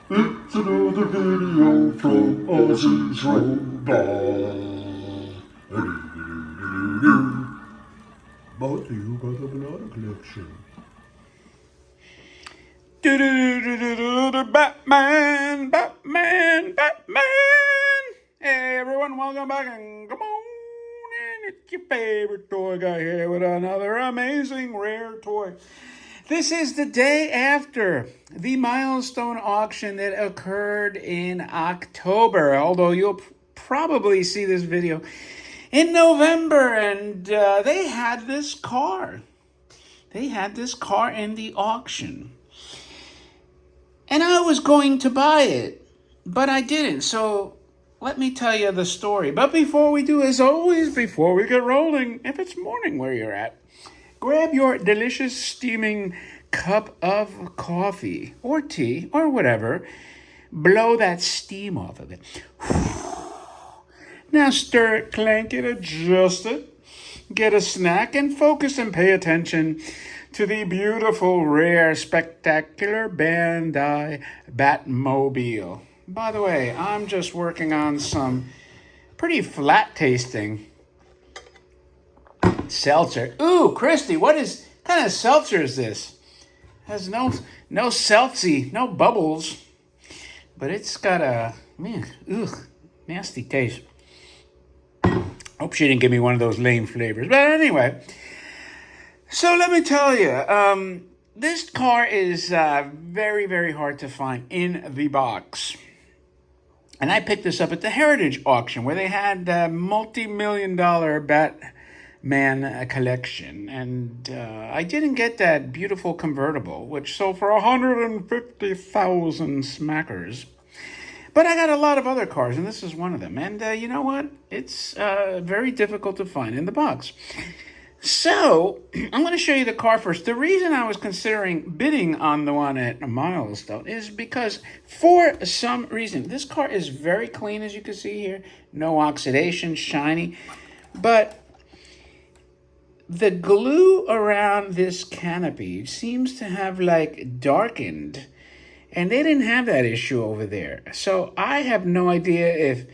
It's another video from Ozzy's Robot. Brought to you by the Banana Collection. Batman, Batman, Batman. Hey everyone, welcome back and come on in. It's your favorite toy guy here with another amazing rare toy. This is the day after the milestone auction that occurred in October, although you'll probably see this video in November, and they had this car. They had this car in the auction. And I was going to buy it, but I didn't. So let me tell you the story. But before we do, as always, before we get rolling, if it's morning where you're at, grab your delicious steaming cup of coffee or tea or whatever. Blow that steam off of it. Now stir it, clank it, adjust it. Get a snack and focus and pay attention to the beautiful, rare, spectacular Bandai Batmobile. By the way, I'm just working on some pretty flat-tasting seltzer. Ooh, Christy, what kind of seltzer is this? Has no seltzy, no bubbles, but it's got a nasty taste. Hope she didn't give me one of those lame flavors. But anyway, so let me tell you, this car is very, very hard to find in the box. And I picked this up at the Heritage Auction where they had a multi-million-dollar Batman collection. And I didn't get that beautiful convertible, which sold for 150,000 smackers. But I got a lot of other cars, and this is one of them. And you know what? It's very difficult to find in the box. So I'm going to show you the car first. The reason I was considering bidding on the one at a milestone is because for some reason, this car is very clean, as you can see here. No oxidation, shiny. But the glue around this canopy seems to have like darkened. And they didn't have that issue over there. So I have no idea if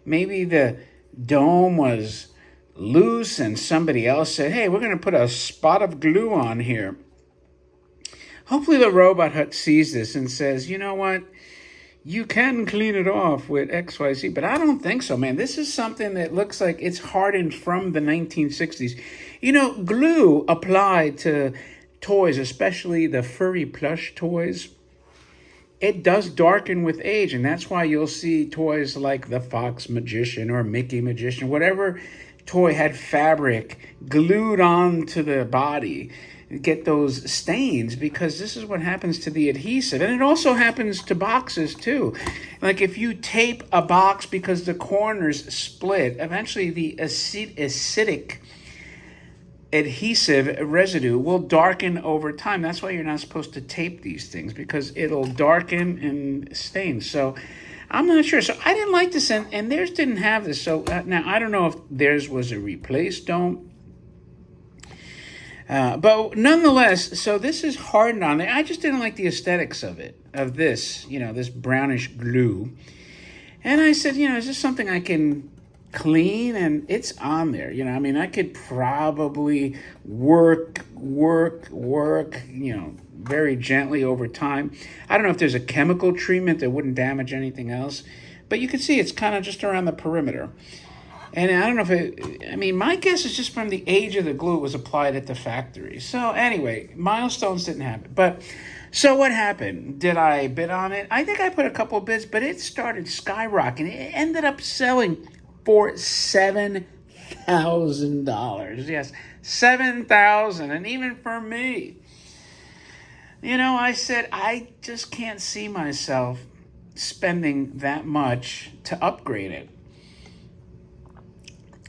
maybe the dome was loose and somebody else said, hey, we're going to put a spot of glue on here. Hopefully the Robot Hut sees this and says, you know what? You can clean it off with XYZ, but I don't think so, man. This is something that looks like it's hardened from the 1960s. You know, glue applied to toys, especially the furry plush toys, it does darken with age, and that's why you'll see toys like the Fox Magician or Mickey Magician, whatever toy had fabric glued onto the body, get those stains, because this is what happens to the adhesive. And it also happens to boxes too. Like if you tape a box because the corners split, eventually the acidic adhesive residue will darken over time. That's why you're not supposed to tape these things, because it'll darken and stain. So I'm not sure. So I didn't like this, and theirs didn't have this. So now I don't know if theirs was a replaced dome. But nonetheless, so this is hardened on there. I just didn't like the aesthetics of it, of this, this brownish glue. And I said, is this something I can clean? And it's on there. I could probably work, very gently over time. I don't know if there's a chemical treatment that wouldn't damage anything else, but you can see it's kind of just around the perimeter. And I don't know if my guess is just from the age of the glue it was applied at the factory. So anyway, Milestones didn't have it. But so what happened? Did I bid on it? I think I put a couple bids, but it started skyrocketing. It ended up selling for $7,000. Yes, $7,000. And even for me, I said, I just can't see myself spending that much to upgrade it.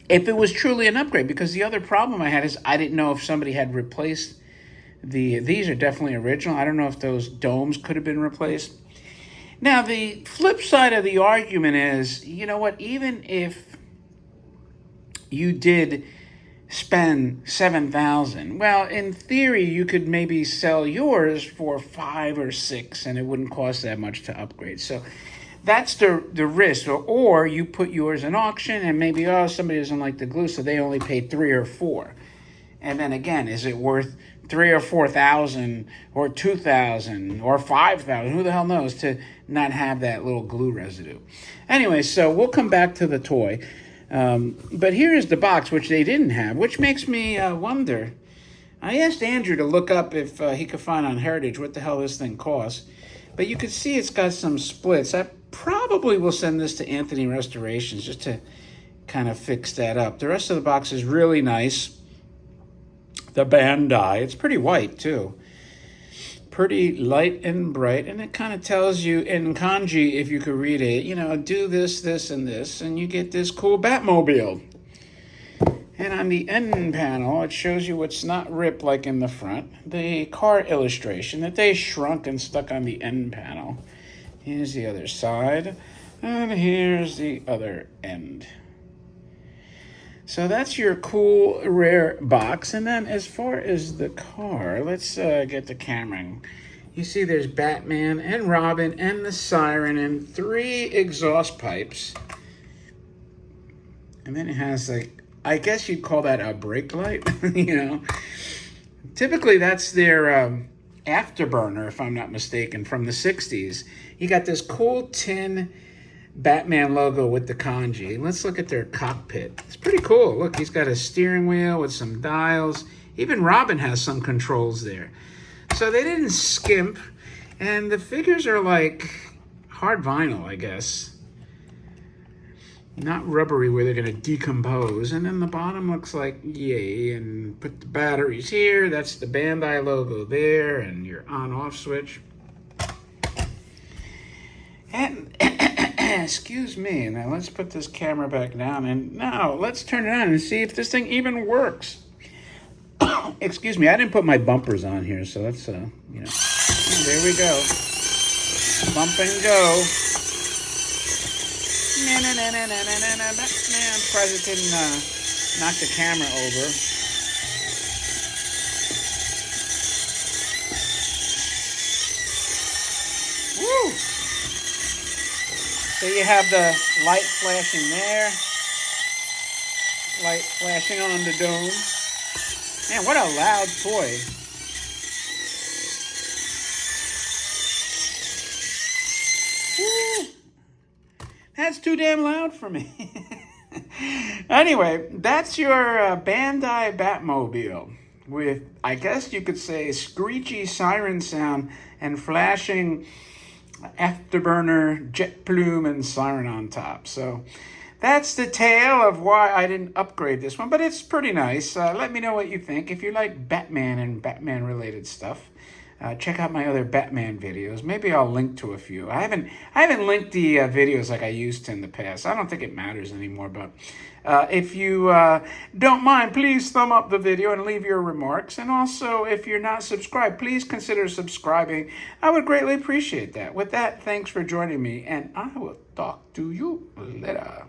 If it was truly an upgrade, because the other problem I had is I didn't know if somebody had replaced these are definitely original. I don't know if those domes could have been replaced. Now, the flip side of the argument is, even if you did spend $7,000. Well, in theory, you could maybe sell yours for 5 or 6, and it wouldn't cost that much to upgrade. So that's the risk. Or you put yours in auction, and maybe somebody doesn't like the glue, so they only paid 3 or 4. And then again, is it worth 3 or 4,000 or 2,000 or 5,000? Who the hell knows, to not have that little glue residue? Anyway, so we'll come back to the toy. But here is the box, which they didn't have, which makes me wonder. I asked Andrew to look up if he could find on Heritage what the hell this thing costs. But you can see it's got some splits. I probably will send this to Anthony Restorations just to kind of fix that up. The rest of the box is really nice. The Bandai, it's pretty white too. Pretty light and bright, and it kind of tells you in kanji, if you could read it, you know, do this, this, and this, and you get this cool Batmobile. And on the end panel, it shows you what's not ripped like in the front, the car illustration that they shrunk and stuck on the end panel. Here's the other side, and here's the other end. So that's your cool, rare box. And then as far as the car, let's get the camera. You see there's Batman and Robin and the siren and 3 exhaust pipes. And then it has, like, I guess you'd call that a brake light, you know. Typically that's their afterburner, if I'm not mistaken, from the 60s. You got this cool tin Batman logo with the kanji. Let's look at their cockpit. It's pretty cool. Look, he's got a steering wheel with some dials. Even Robin has some controls there. So they didn't skimp. And the figures are like hard vinyl, I guess. Not rubbery where they're going to decompose. And then the bottom looks like yay. And put the batteries here. That's the Bandai logo there. And your on-off switch. And excuse me, now let's put this camera back down, and now let's turn it on and see if this thing even works. Excuse me, I didn't put my bumpers on here, so that's, you know, there we go. Bump and go. I'm surprised it didn't knock the camera over. Woo! So you have the light flashing there, light flashing on the dome. Man, what a loud toy. Woo. That's too damn loud for me. Anyway, that's your Bandai Batmobile with, I guess you could say, screechy siren sound and flashing afterburner, jet plume, and siren on top. So that's the tale of why I didn't upgrade this one, but it's pretty nice. Let me know what you think. If you like Batman and Batman related stuff, check out my other Batman videos. Maybe I'll link to a few. I haven't linked the videos like I used to in the past. I don't think it matters anymore, but if you don't mind, please thumb up the video and leave your remarks. And also, if you're not subscribed, please consider subscribing. I would greatly appreciate that. With that, thanks for joining me, and I will talk to you later.